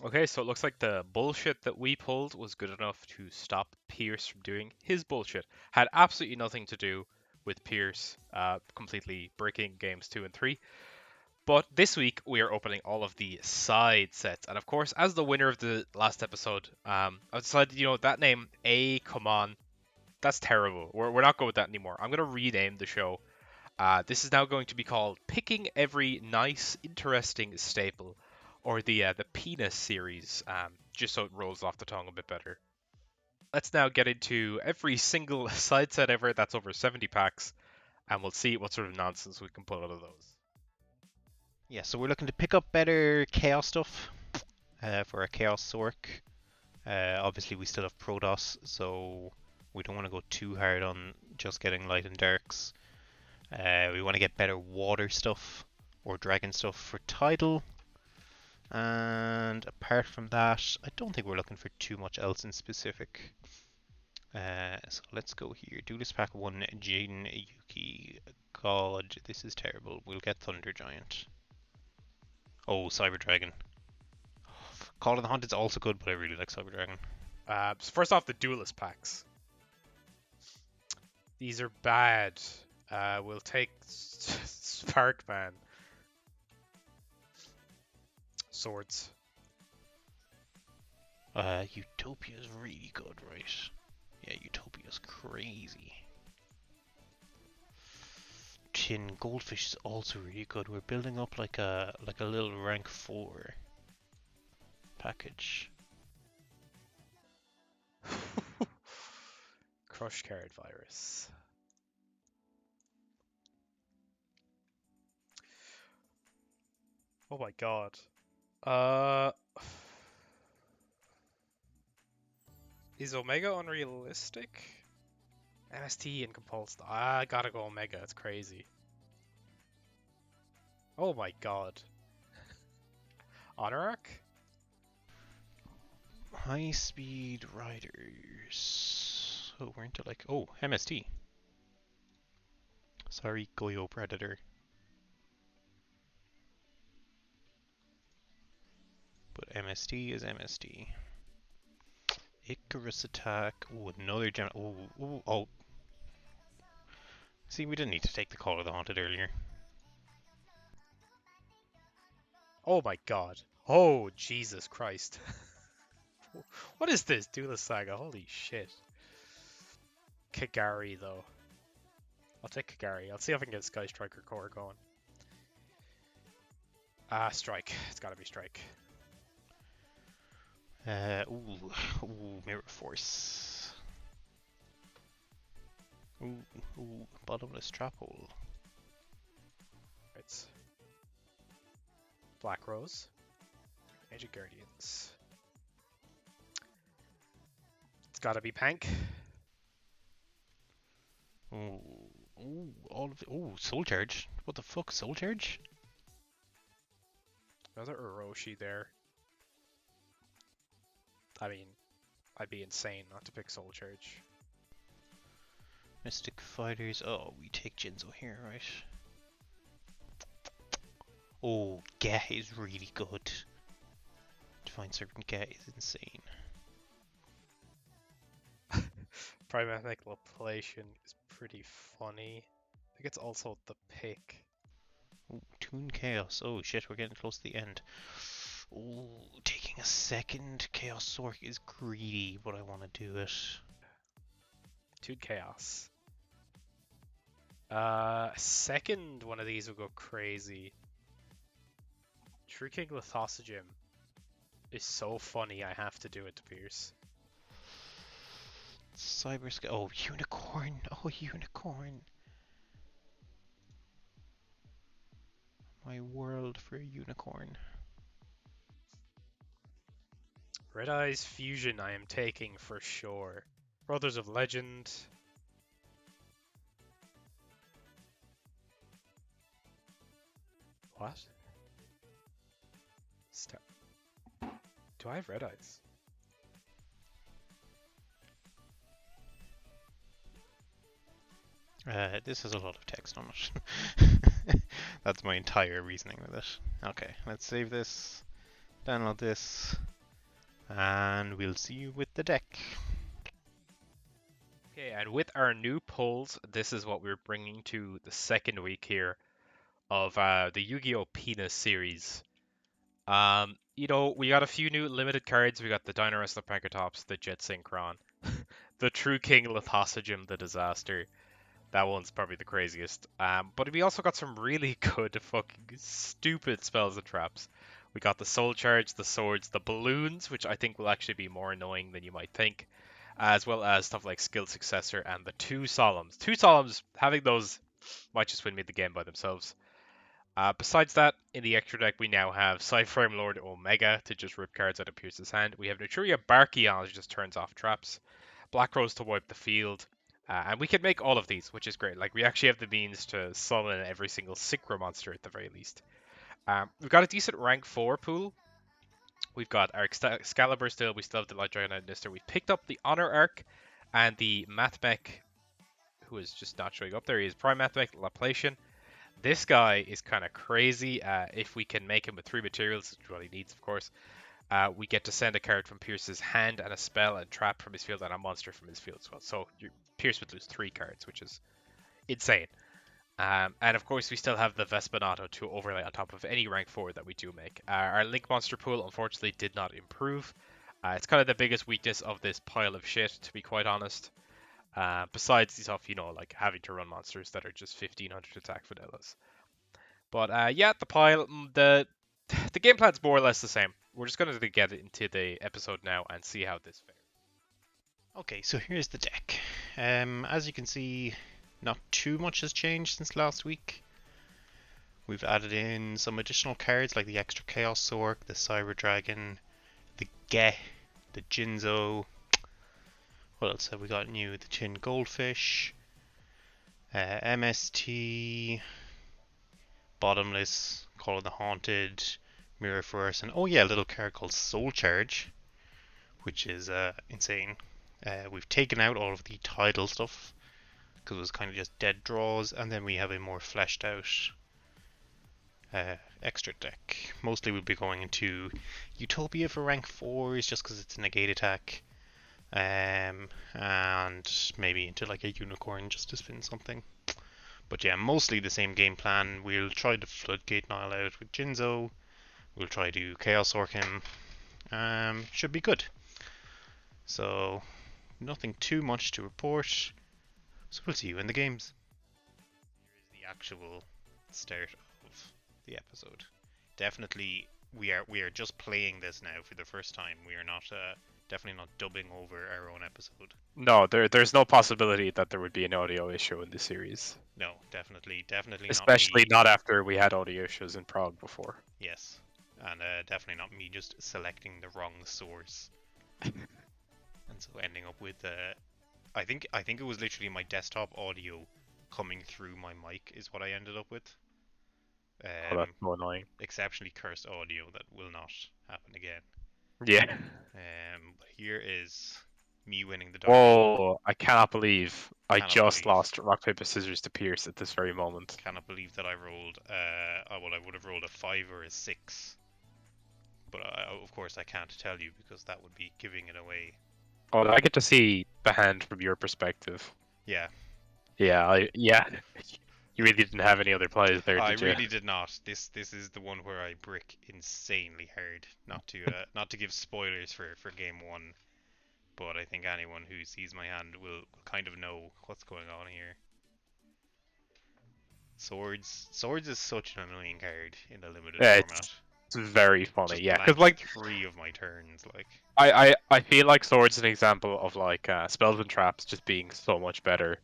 Okay, so it looks like the bullshit that we pulled was good enough to stop Pierce from doing his bullshit. Had absolutely nothing to do with Pierce completely breaking games 2 and 3. But this week we are opening all of the side sets, and of course, as the winner of the last episode, I decided, that name, come on, that's terrible. We're not going with that anymore. I'm gonna rename the show. This is now going to be called Picking Every Nice, Interesting Staple, or the penis series, just so it rolls off the tongue a bit better. Let's now get into every single side set ever that's over 70 packs, and we'll see what sort of nonsense we can pull out of those. Yeah, so we're looking to pick up better chaos stuff for a chaos Sork. Obviously, we still have Protoss, so we don't want to go too hard on just getting light and darks. We want to get better water stuff or dragon stuff for tidal. And apart from that, I don't think we're looking for too much else in specific. So let's go here. Duelist Pack 1, Jin Yuki. God, this is terrible. We'll get Thunder Giant. Oh, Cyber Dragon. Call of the Hunt is also good, but I really like Cyber Dragon. So first off, the duelist packs. These are bad. We'll take Sparkman. Swords. Utopia's really good, right? Yeah, Utopia's crazy. Tin Goldfish is also really good. We're building up like a little rank 4 package. Crush card virus. Oh my god. Uh, is Omega unrealistic? MST and Compulsed. I gotta go Omega. It's crazy. Oh my god. Honor Arc? High Speed Riders. Oh, we're into like MST. Sorry, Goyo Predator. But MST is MST. Icarus Attack. Oh, another gem. Oh. See, we didn't need to take the Call of the Haunted earlier. Oh my god. Oh, Jesus Christ. What is this? Duelist Saga. Holy shit. Kagari, though. I'll take Kagari. I'll see if I can get Sky Striker Core going. Strike. It's gotta be Strike. Mirror Force. Bottomless Trap Hole. Right. Black Rose. Magic Guardians. It's gotta be Pank. Soul Charge. What the fuck, Soul Charge? Another Uroshi there. I mean, I'd be insane not to pick Soul Charge. Mystic Fighters. Oh, we take Jinzo here, right? Oh, Gah is really good. Divine Serpent Gah is insane. Primatic Lapilation is pretty funny. I think it's also the pick. Ooh, Toon Chaos. Oh shit, we're getting close to the end. Ooh, taking a second Chaos Sork is greedy, but I want to do it. Toon Chaos. Second one of these will go crazy. Shrieking Lithosogem is so funny, I have to do it to Pierce. Oh, Unicorn. Oh, Unicorn. My world for a unicorn. Red Eyes Fusion I am taking for sure. Brothers of Legend. What? Do I have Red Eyes? This has a lot of text on it. That's my entire reasoning with it. Okay, let's save this. Download this. and we'll see you with the deck. Okay, and with our new polls, this is what we're bringing to the second week here of the Yu-Gi-Oh! Penis series. We got a few new limited cards. We got the Dino Wrestler Pankratops, the Jet Synchron, the True King Lithosagem, the Disaster. That one's probably the craziest. But we also got some really good fucking stupid spells and traps. We got the Soul Charge, the Swords, the Balloons, which I think will actually be more annoying than you might think, as well as stuff like Skill Successor and the two Solemns. Two Solemns, having those might just win me the game by themselves. Besides that, in the extra deck, we now have Cyframe Lord Omega to just rip cards out of Pierce's hand. We have Neutria Barkion, which just turns off traps. Black Rose to wipe the field. And we can make all of these, which is great. Like, we actually have the means to summon every single Synchro monster at the very least. We've got a decent rank 4 pool. We've got our Excalibur still. We still have the Light Dragon and Nister. We picked up the Honor Arc and the Mathmech, who is just not showing up there. He is Prime Mathmech Laplacian. This guy is kind of crazy. If we can make him with 3 materials, which is what he needs, of course, we get to send a card from Pierce's hand and a spell and trap from his field and a monster from his field as well. So Pierce would lose 3 cards, which is insane. And of course, we still have the Vespinato to overlay on top of any rank 4 that we do make. Our Link Monster pool, unfortunately, did not improve. It's kind of the biggest weakness of this pile of shit, to be quite honest. Besides the stuff, like having to run monsters that are just 1500 attack vanillas. But yeah, the pile, the game plan's more or less the same. We're just going to get into the episode now and see how this fares. Okay, so here's the deck. As you can see, not too much has changed since last week. We've added in some additional cards like the extra Chaos Sork, the Cyber Dragon, the Ge, the Jinzo. What else have we got new? The Tin Goldfish, MST, Bottomless, Call of the Haunted, Mirror Force, and oh yeah, a little card called Soul Charge, which is insane. We've taken out all of the title stuff because it was kind of just dead draws, and then we have a more fleshed out extra deck. Mostly we'll be going into Utopia for rank 4s just because it's a negate attack, and maybe into like a Unicorn just to spin something. But yeah, mostly the same game plan. We'll try to Floodgate Niall out with Jinzo. We'll try to Chaos Orc him. Should be good. So, nothing too much to report. So we'll see you in the games. Here is the actual start of the episode. Definitely, we are just playing this now for the first time. We are not definitely not dubbing over our own episode. No, there's no possibility that there would be an audio issue in the series. No, definitely Especially not me. not after we had audio issues in Prague before. Yes, and definitely not me just selecting the wrong source, and so ending up with I think it was literally my desktop audio coming through my mic is what I ended up with. Oh, that's so annoying. Exceptionally cursed audio that will not happen again. Yeah. Here is me winning the. Whoa! I cannot believe I just lost rock paper scissors to Pierce at this very moment. Cannot believe that I rolled. I would have rolled a 5 or a 6, but of course I can't tell you because that would be giving it away. Oh, I get to see the hand from your perspective. Yeah. Yeah. You really didn't have any other plays there, did you? I really did not. This is the one where I brick insanely hard. Not to give spoilers for game 1, but I think anyone who sees my hand will kind of know what's going on here. Swords is such an annoying card in a limited format. It's very funny, just yeah, because like 3 of my turns, like. I feel like Swords is an example of like spells and traps just being so much better.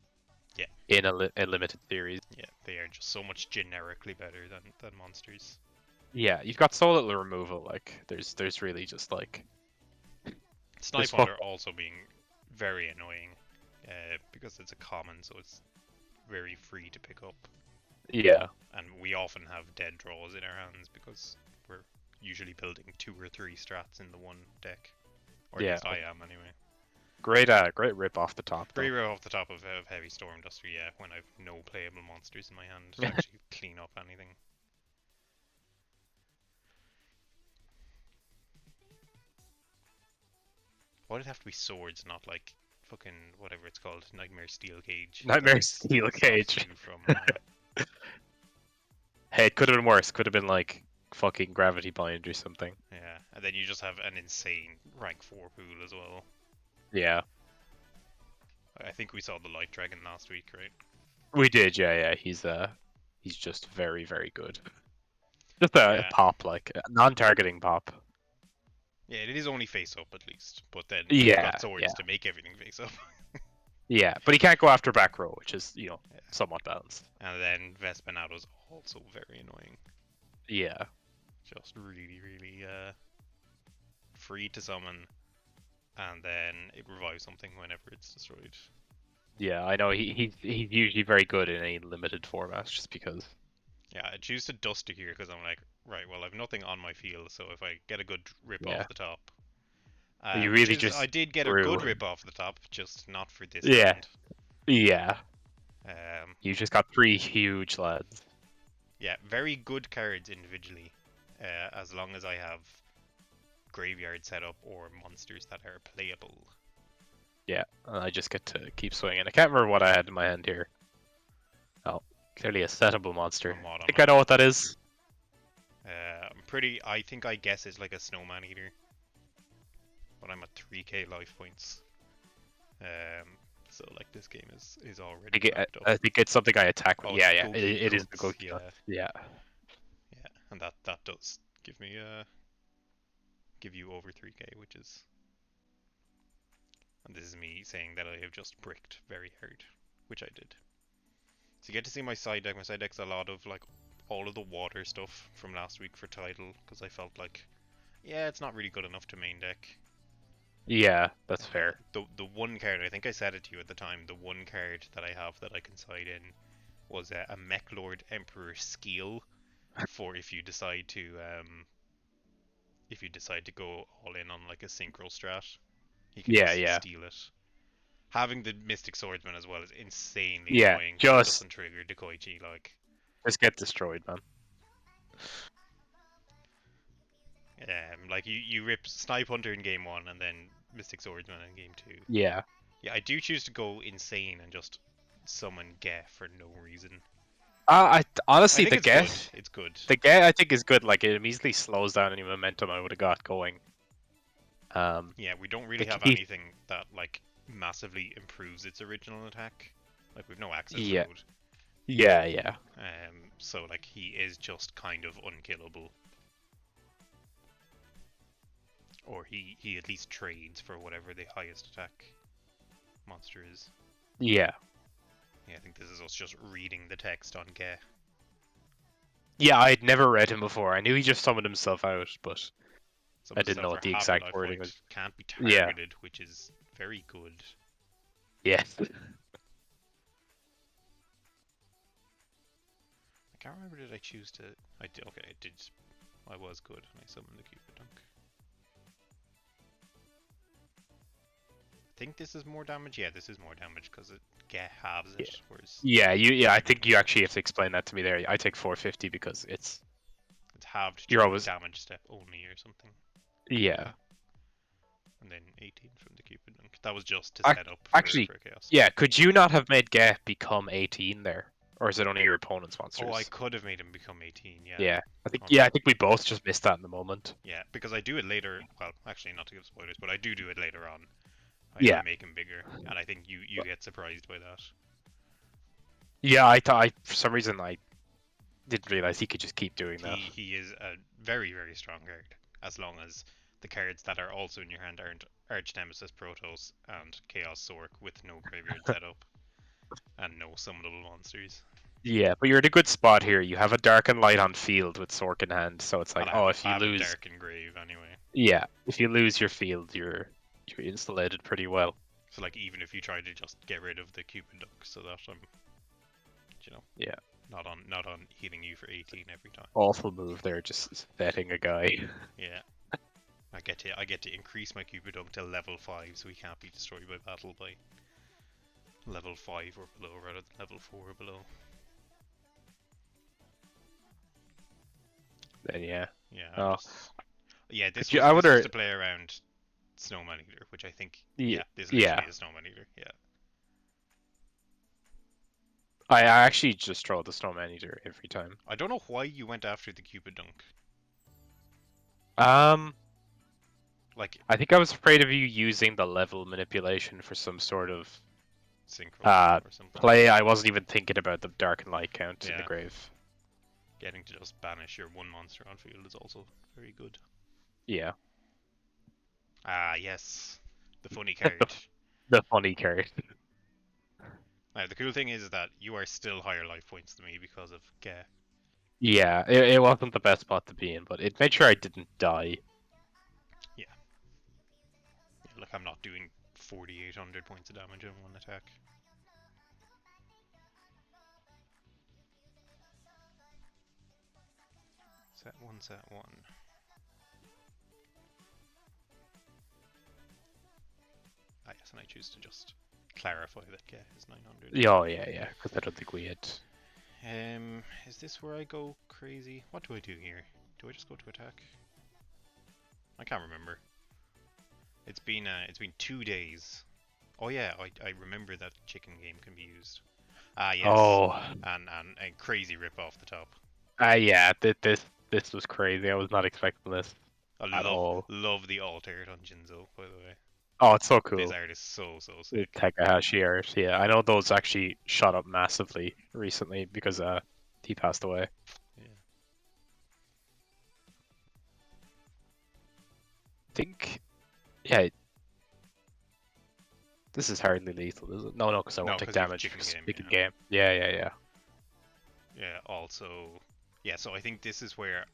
Yeah. In a limited series. Yeah, they are just so much generically better than monsters. Yeah, you've got so little removal. Like there's really just like. Snipe Hunter also being very annoying, because it's a common, so it's very free to pick up. Yeah. And we often have dead draws in our hands because we're usually building 2 or 3 strats in the one deck. Or at least I am anyway. Great rip off the top. Great rip off the top of Heavy Storm Duster, yeah, when I've no playable monsters in my hand to actually clean up anything. Why did it have to be swords, not like fucking whatever it's called, Nightmare Steel Cage? Nightmare That Steel stops Cage. you from. Hey, it could have been worse. Could have been like fucking Gravity Bind or something. Yeah, and then you just have an insane rank 4 pool as well. Yeah, I think we saw the Light Dragon last week, right? we did. Yeah. He's just very, very good. Just a Yeah. pop, like a non-targeting pop. Yeah, it is only face up at least, but then you've Yeah, got swords yeah, to make everything face up. yeah. But he can't go after back row, which is Yeah. somewhat balanced. And then Vespinato's also very annoying. Yeah, Just really, really free to summon, and then it revives something whenever it's destroyed. yeah. I know he's usually very good in a limited formats, just because. Yeah, I choose to dust it here because I'm like, right, well, I've nothing on my field, so if I get a good rip Yeah, off the top, you which really is, I just did get a grew. good rip off the top, just not for this Yeah, hand. yeah. Um, You just got three huge lads. yeah, very good cards individually, as long as I have graveyard set up or monsters that are playable. Yeah, and I just get to keep swinging. I can't remember what I had in my hand here. Oh, clearly a settable monster. From what I am think I know what that is. I think I guess it's like a snowman eater. But I'm at 3k life points. So like this game is already wrapped up. I think it's something I attack with. Oh, Yeah, it's yeah, Goki it is the Guts. Goki. Yeah, Yeah, yeah, and that does give me give you over 3k, which is, and this is me saying that I have just bricked very hard, which I did. So you get to see my side deck. My side deck's a lot of like all of the water stuff from last week for title because I felt like, yeah, it's not really good enough to main deck. yeah, that's fair. The one card, I think I said it to you at the time, the one card that I have that I can side in was a Mech Lord Emperor Skill for if you decide to go all in on like a synchro strat, you can Yeah, just yeah, steal it. Having the Mystic Swordsman as well is insanely yeah. annoying because it doesn't trigger Dekoichi like. Just get destroyed, man. Like you rip Snipe Hunter in game 1 and then Mystic Swordsman in game 2. Yeah. Yeah, I do choose to go insane and just summon Geth for no reason. I I honestly think the it's get good. It's good. the get I think is good. Like it immediately slows down any momentum I would have got going. Yeah, we don't really the have key. anything that like massively improves its original attack. Like we've no access Yeah, mode. yeah. So like he is just kind of unkillable. Or he at least trades for whatever the highest attack monster is. Yeah. Yeah, I think this is us just reading the text on Ge. Yeah, I'd never read him before. I knew he just summoned himself out, but I Summons didn't know itself what for the half a exact life wording point. was. Can't be Yeah. targeted, which is very good. Yes. I can't remember, did I choose to... I did, okay, I did. I was good and I summoned the Cupid Dunk. I think this is more damage. Yeah, this is more damage because it halves it. Whereas Yeah, I think you actually have to explain that to me there. I take 450 because it's halved you're during always damage step only or something. yeah. And then 18 from the Cupid Dunk. That was just to set up for Actually, Chaos. yeah, could you not have made Geth become 18 there? Or is it only your opponent's monsters? Oh, I could have made him become 18, yeah. Yeah. I think we both just missed that in the moment. Yeah, because I do it later. Well, actually, not to give spoilers, but I do it later on. Yeah. I make him bigger, and I think you get surprised by that. Yeah, I thought for some reason I didn't realize he could just keep doing that. He is a very, very strong card, as long as the cards that are also in your hand aren't Arch Nemesis Protoss and Chaos Sork with no graveyard setup and no summonable monsters. Yeah, but you're in a good spot here. You have a dark and light on field with Sork in hand, so it's like, And if you I have lose, a Dark and Grave anyway. yeah, if you lose your field, you're insulated pretty well. So like even if you try to just get rid of the Cupid Duck, so that I'm, Yeah, not on healing you for 18 every time. awful move there, just vetting a guy. Yeah. I get to increase my Cupid Dunk to level 5, so he can't be destroyed by battle by level 5 or below, rather than level 4 or below. Then yeah. Yeah. Oh. Yeah, this You- was, I this wonder- was to play around Snowman Eater, which I think, Yeah, yeah, this yeah. literally is Snowman Eater. Yeah. I actually just draw the Snowman Eater every time. I don't know why you went after the Cupid Dunk. Um, Like, I think I was afraid of you using the level manipulation for some sort of synchro or something. play. I wasn't even thinking about the dark and light count in the Yeah. grave. Getting to just banish your one monster on field is also very good. Yeah, Ah, yes. The funny the, card. the funny card. Now, the cool thing is that you are still higher life points than me because of Ge. Yeah, it wasn't the best spot to be in, but it made sure I didn't die. Yeah. Look, I'm not doing 4,800 points of damage in one attack. Set 1, set 1. Ah, yes, and I choose to just clarify that Ge is 900. Oh yeah, because I don't think we had. Is this where I go crazy? What do I do here? Do I just go to attack? I can't remember. It's been 2 days. Oh yeah, I remember that chicken game can be used. Ah yes, Oh, and a crazy rip off the top. yeah. This was crazy. I was not expecting this I at love all. love the altered on Jinzo, by the way. Oh, it's so This cool. art is so The sick. Takahashi art. Yeah, I know those actually shot up massively recently because he passed away. Yeah. I think, yeah, this is hardly lethal, is it? No, because I No, won't take because you have damage chicken for game. speaking Yeah. game. Yeah. Yeah. Also, yeah. So I think this is where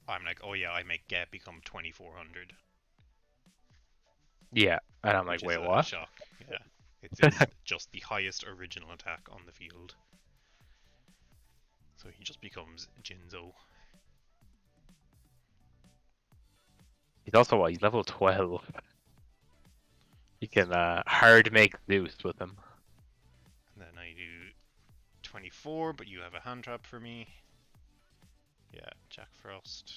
I'm like, oh yeah, I make Get become 2,400, Yeah, and I'm like, which is wait, a what? shock. Yeah. It's just the highest original attack on the field. So he just becomes Jinzo. He's also what? He's level 12. You can hard make Zeus with him. And then I do 24, but you have a hand trap for me. Yeah, Jack Frost.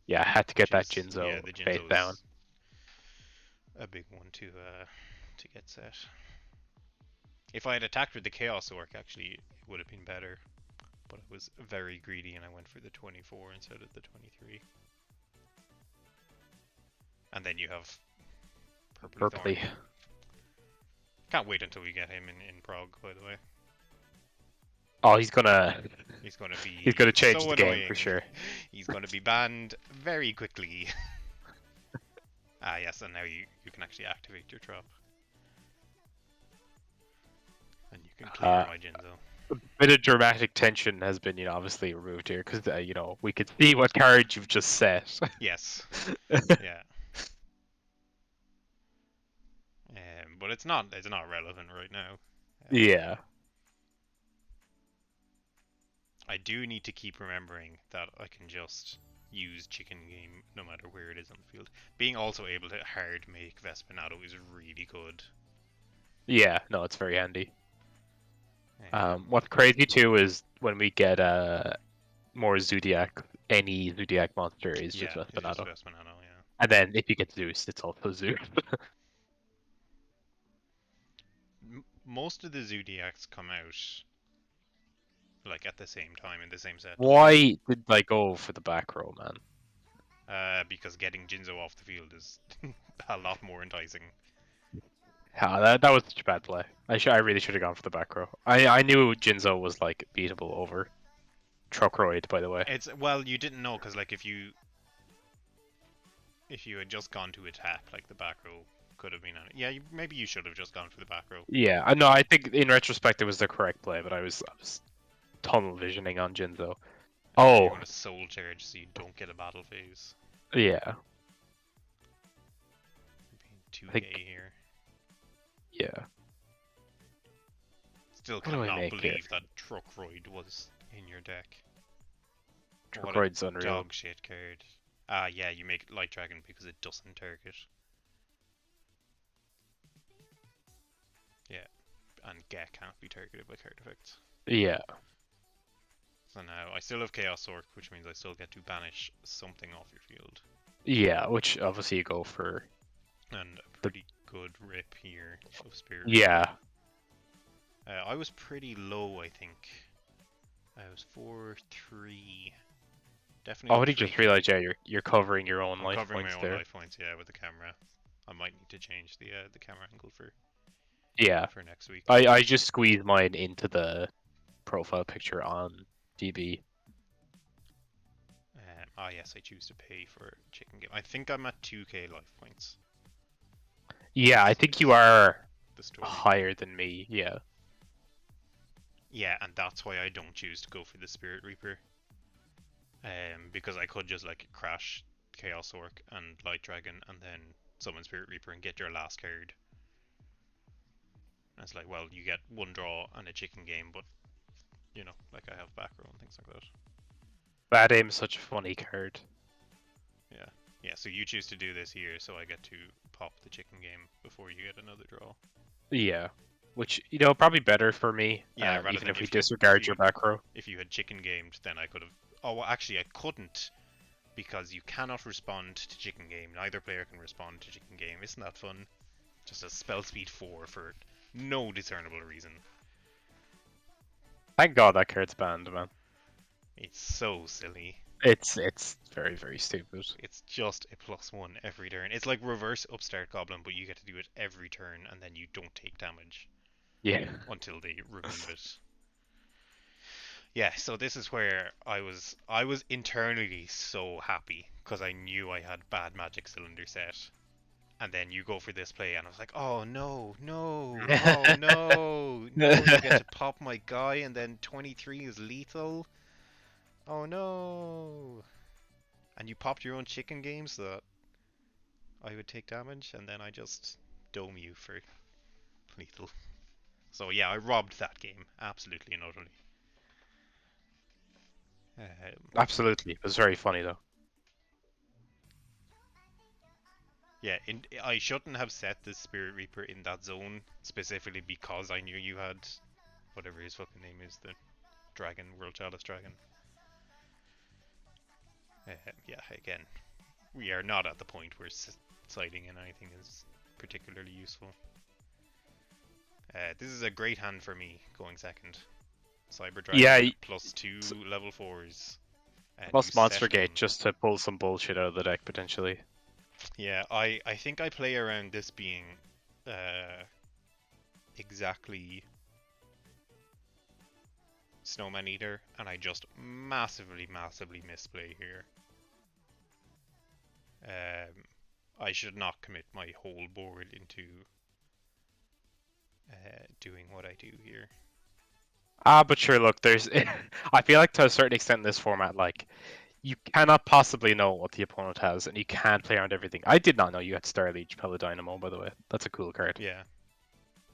Yeah, I had to get that Yeah, Jinzo the face Jinzo down. is a big one to get set. If I had attacked with the Chaos Orc, actually, it would have been better. But I was very greedy and I went for the 24 instead of the 23. And then you have Purpley Thorn. Purpley. Can't wait until we get him in Prog, by the way. Oh, he's gonna He's going to he's be gonna change so the game for annoying. sure. He's going to be banned very quickly. Ah, yes, and now you can actually activate your trap. And you can clear my Jinzo. A bit of dramatic tension has been, obviously removed here because, we could see what card you've just set. Yes. Yeah. But it's not relevant right now. Yeah. I do need to keep remembering that I can just use chicken game no matter where it is on the field. Being also able to hard make Vespinato is really good. Yeah, no, it's very handy. Um, What's crazy too is when we get more Zodiac, any Zodiac monster is just yeah, it's just Vespinato. Vespinato, yeah. And then if you get Zeus, it's also Zeus. Most of the Zodiacs come out like at the same time in the same set, doesn't it? Why did I go for the back row, man? Because getting Jinzo off the field is a lot more enticing. Yeah, that was such a bad play. I really should have gone for the back row. I knew Jinzo was like beatable over Truckroid, by the way. It's well, you didn't know because like if you had just gone to attack, like the back row could have been on it. Yeah, maybe you should have just gone for the back row. Yeah, I know. I think in retrospect it was the correct play, but I was tunnel visioning on Jinzo. You Oh, want to soul charge so you don't get a battle phase. yeah. Being I 2k think here. yeah. Still How do I cannot make believe it? that Truckroid was in your deck. What a Truckroid's unreal. dog shit card. Ah, yeah, you make Light Dragon because it doesn't target. Yeah, and Get can't be targeted by card effects. Yeah. So now I still have Chaos Orc, which means I still get to banish something off your field. Yeah, which obviously you go for And a the pretty good rip here of Spirit Reaper. yeah. I was pretty low, I think. I was 4-3. Definitely Oh, on I three just K. realized, yeah, you're covering your own I'm life covering my points own there. life points, yeah, with the camera. I might need to change the camera angle Yeah, for next week. I just squeezed mine into the profile picture on DB. Yes, I choose to pay for chicken game. I think I'm at 2K life points. Yeah, I think you Is are the story. higher than me. Yeah. Yeah, and that's why I don't choose to go for the Spirit Reaper. Because I could just like crash Chaos Orc and Light Dragon and then summon Spirit Reaper and get your last card. And it's like, well, you get one draw and a chicken game, but you know, like I have back row and things like that. Bad Aim is such a funny card. Yeah. Yeah, so you choose to do this here, so I get to pop the chicken game before you get another draw. Yeah, which probably better for me. Yeah, rather Even than if we if disregard your you back row. if you had chicken gamed, then I could have. Oh, well, actually, I couldn't because you cannot respond to chicken game. Neither player can respond to chicken game. Isn't that fun? Just a spell speed 4 for no discernible reason. Thank God that card's banned, man. It's so silly. It's very very stupid. It's just a +1 every turn. It's like reverse upstart goblin, but you get to do it every turn, and then you don't take damage Yeah. until they remove it. Yeah, so this is where I was internally so happy because I knew I had bad magic cylinder set. And then you go for this play and I was like, "Oh no, no. Oh no. No, you get to pop my guy and then 23 is lethal. Oh no." And you popped your own chicken game so that I would take damage and then I just dome you for lethal. So yeah, I robbed that game absolutely and utterly. Um, Absolutely, it was very funny though. Yeah, I shouldn't have set the Spirit Reaper in that zone specifically because I knew you had whatever his fucking name is, the dragon, World Chalice Dragon. Yeah, again, we are not at the point where siding in anything is particularly useful. This is a great hand for me going second. Cyber Yeah, Dragon +2 level 4s. You plus Monster settle Gate them. just to pull some bullshit out of the deck potentially. Yeah, I think I play around this being uh, exactly Snowman Eater, and I just massively, massively misplay here. I should not commit my whole board into doing what I do here. But sure, look, there's. I feel like to a certain extent in this format, like you cannot possibly know what the opponent has, and you can't play around everything. I did not know you had Starliege Paladynamo, by the way. That's a cool card. Yeah.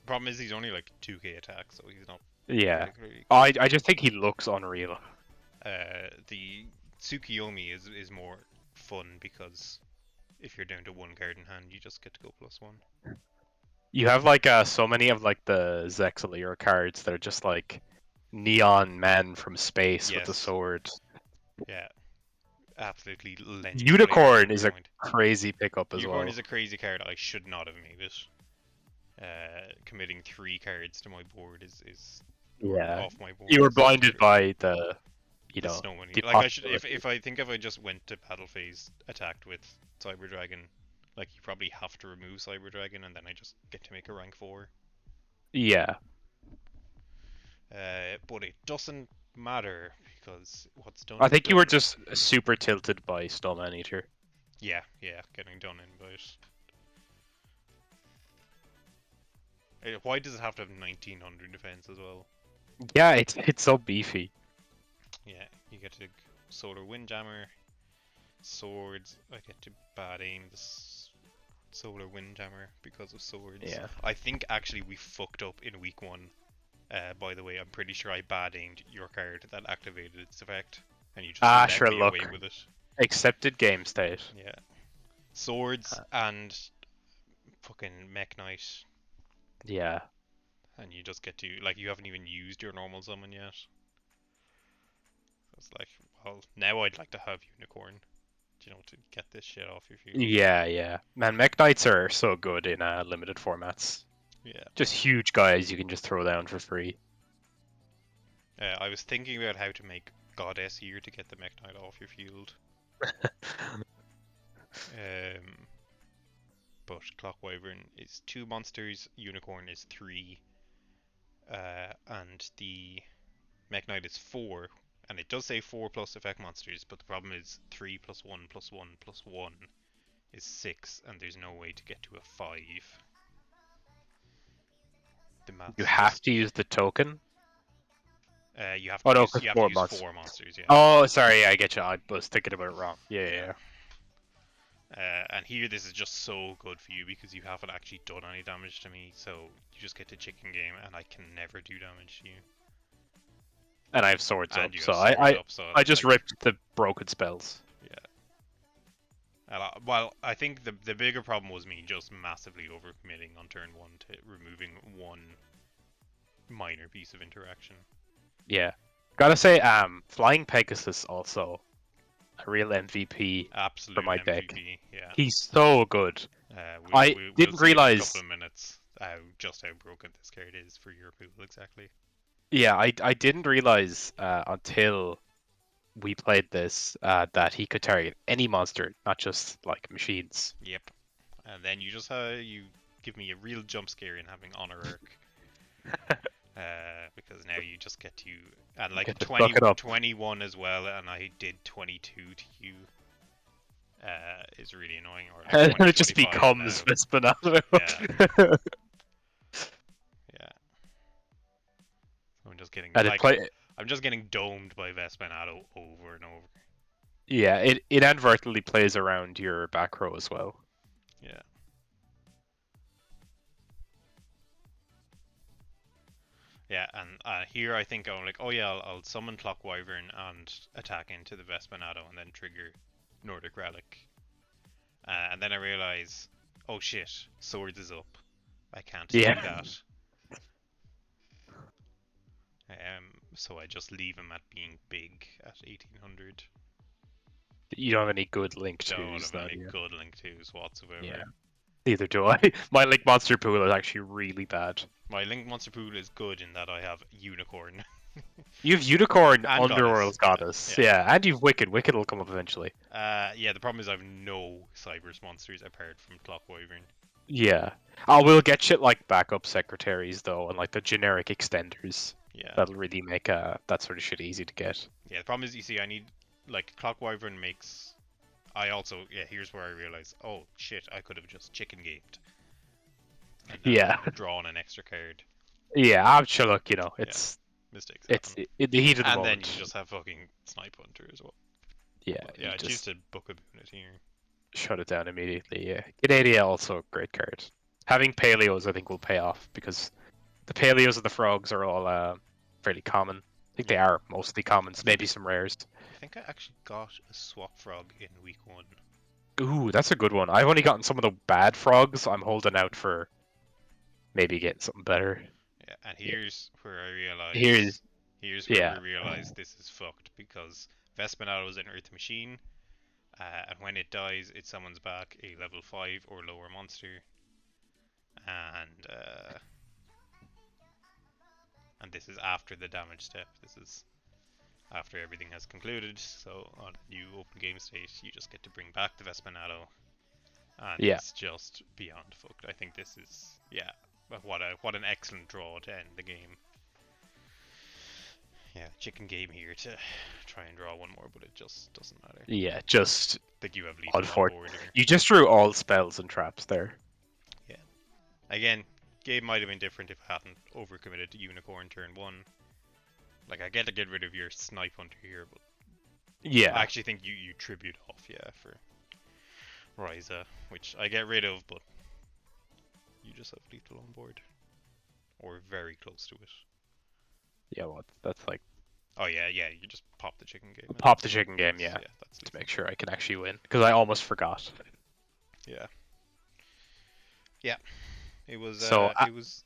Problem is he's only like 2k attack, so he's not Yeah. particularly I good. I just think he looks unreal. The Tsukiyomi is more fun because if you're down to one card in hand, you just get to go +1. You have like so many of like the Zexalier cards that are just like neon men from space with the Yes. sword. Yeah. Absolutely lens flares at Unicorn every is a point. crazy pickup as Unicorn well. is a crazy card. I should not have made it. Committing 3 cards to my board is or Yeah. off my You board were is blinded clearly by you the know, snow money. the Like I should possibility. if I just went to battle phase attacked with Cyber Dragon, like you probably have to remove Cyber Dragon and then I just get to make a rank 4. Yeah. But it doesn't matter because what's done I is think you were done. just super tilted by Snowman Eater. Yeah, yeah, getting done in by it. Why does it have to have 1900 defense as well? Yeah, it's so beefy. Yeah, you get to Solar Windjammer, swords. I get to bad aim the Solar Windjammer because of swords. Yeah. I think actually we fucked up in week 1. By the way, I'm pretty sure I bad aimed your card that activated its effect, and you just let Sure, me away look. with it. Accepted game state. Yeah, swords Uh, and fucking Mech Knight, yeah. and you just get to like you haven't even used your normal summon yet. was like, well, now I'd like to have Unicorn, to get this shit off your field. Yeah, yeah. Man, Mech Knights are so good in limited formats. Yeah. Just huge guys you can just throw down for free. I was thinking about how to make Goddess here to get the Mech Knight off your field. But Clock Wyvern is 2 monsters, Unicorn is 3, and the Mech Knight is 4. And it does say 4 plus effect monsters, but the problem is 3 plus 1 plus 1 plus 1 is 6, and there's no way to get to a 5. The maths You have to use the token. you have Oh to no, use because 4 monsters. 4 monsters, yeah. Oh, sorry, I get you. I was thinking about it wrong. Yeah, yeah, yeah. And here this is just so good for you because you haven't actually done any damage to me, so you just get to chicken game and I can never do damage to you. And I have swords And up, you so have swords up, so I just like, ripped the broken spells. Yeah. Well, I think the bigger problem was me just massively overcommitting on turn 1 to removing one minor piece of interaction. Yeah. Gotta say, Flying Pegasus also a real MVP Absolute for my MVP, deck. yeah. He's so good. We'll didn't see in a realize. couple of minutes just how broken this card is for your pool exactly. Yeah, I didn't realize until we played this that he could target any monster, not just like machines. Yep. And then you just you give me a real jump scare in having Honor Arc. Because now you just get to and like 21 as well, and I did 22 to you. Is really annoying. Or like 20, it just becomes Vespinato. Yeah. Yeah. I'm just getting I'm just getting domed by Vespinato over and over. Yeah, it inadvertently plays around your back row as well. Yeah. Yeah, and here I think I'm like, oh yeah, I'll summon Clock Wyvern and attack into the Vespinato and then trigger Nordic Relic. And then I realize, oh shit, Swords is up. I can't do that. So I just leave him at being big at 1800. You don't have any good link twos. Don't have any good link twos whatsoever. Yeah. Neither do I. My link monster pool is actually really bad. My link monster pool is good in that I have Unicorn. You have Unicorn, and Underworld Goddess. Yeah, and you've Wicked. Wicked will come up eventually. Yeah, the problem is I have no Cybers monsters apart from Clock Wyvern. Yeah. I will get shit like backup secretaries though, and like the generic extenders. Yeah. That'll really make that sort of shit easy to get. Yeah, the problem is, you see, I need, like, Clock Wyvern makes... I also, here's where I realize, oh shit, I could have just chicken gamed. Yeah. Drawn an extra card. Yeah, I'm sure, look, it's... Mistakes It's in the heat of the moment. And then you just have fucking Snipe Hunter as well. Yeah. But, yeah, I choose to book a boon it here. Shut it down immediately, yeah. Ganadia also a great card. Having Paleos I think will pay off, because the Paleos and the Frogs are all fairly common. I think they are mostly commons, maybe some rares. I think I actually got a Swap Frog in week 1. Ooh, that's a good one. I've only gotten some of the bad frogs. I'm holding out for maybe getting something better. Yeah, and here's where I realize... Here's where we realize this is fucked, because Vespinato is an Earth Machine, and when it dies, it summons back a level 5 or lower monster. And this is after the damage step. This is after everything has concluded. So on a new open game state, you just get to bring back the Vespinato, and it's just beyond fucked. I think this is what an excellent draw to end the game. Yeah, chicken game here to try and draw one more, but it just doesn't matter. Yeah, just I think you have lethal on board. You just drew all spells and traps there. Yeah. Again, game might have been different if I hadn't overcommitted to Unicorn turn 1. Like, I get to get rid of your Snipe Hunter here, but I actually think you tribute off, for Ryza, which I get rid of, but you just have lethal on board. Or very close to it. Yeah, well, that's like... Oh yeah, you just pop the chicken game. Pop the chicken game, yeah. That's to make sure I can actually win, because I almost forgot. Yeah. Yeah. It was it was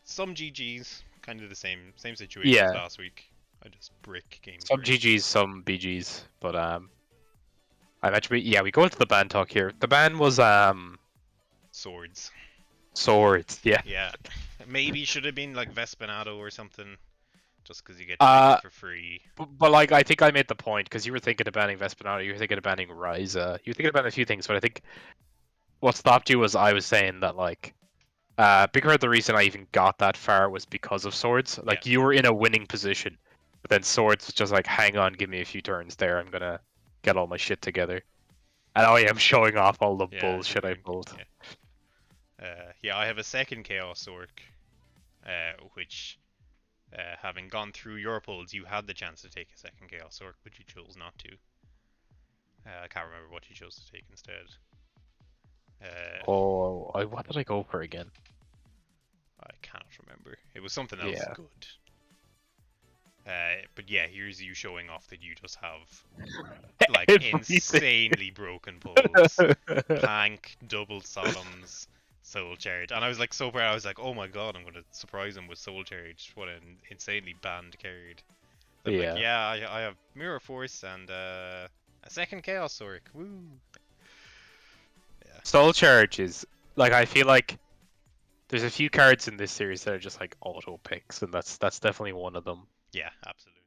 some GGs, kind of the same situation as last week. I just brick game Some 3. GGs, some BGs, but I imagine we go into the ban talk here. The ban was Swords. swords, yeah. Yeah. Maybe should have been like Vespinato or something, just because you get to make Uh, it for free. but like I think I made the point because you were thinking of banning Vespinato, you were thinking of banning Ryza, you were thinking about a few things, but I think what stopped you was I was saying that like big part of the reason I even got that far was because of swords. Yeah. Like you were in a winning position, but then swords was just like, hang on, give me a few turns there, I'm gonna get all my shit together. And I am showing off all the Yeah, you're bullshit I doing. pulled. Yeah. Yeah, I have a second Chaos Orc, which, having gone through your pulls, you had the chance to take a second Chaos Orc, but you chose not to. I can't remember what you chose to take instead. Oh, what did I go for again? I cannot remember. It was something else Yeah. good. But yeah, here's you showing off that you just have like Everything. insanely broken pulls. Plank, double Sodoms, Soul Charge. And I was like so proud, I was like, oh my god, I'm gonna surprise him with Soul Charge. What an insanely banned card. I'm like, Yeah. yeah, I have Mirror Force and a second Chaos Orc. Woo! Yeah. Soul Charge is like I feel like there's a few cards in this series that are just like auto picks, and that's definitely one of them. Yeah, absolutely.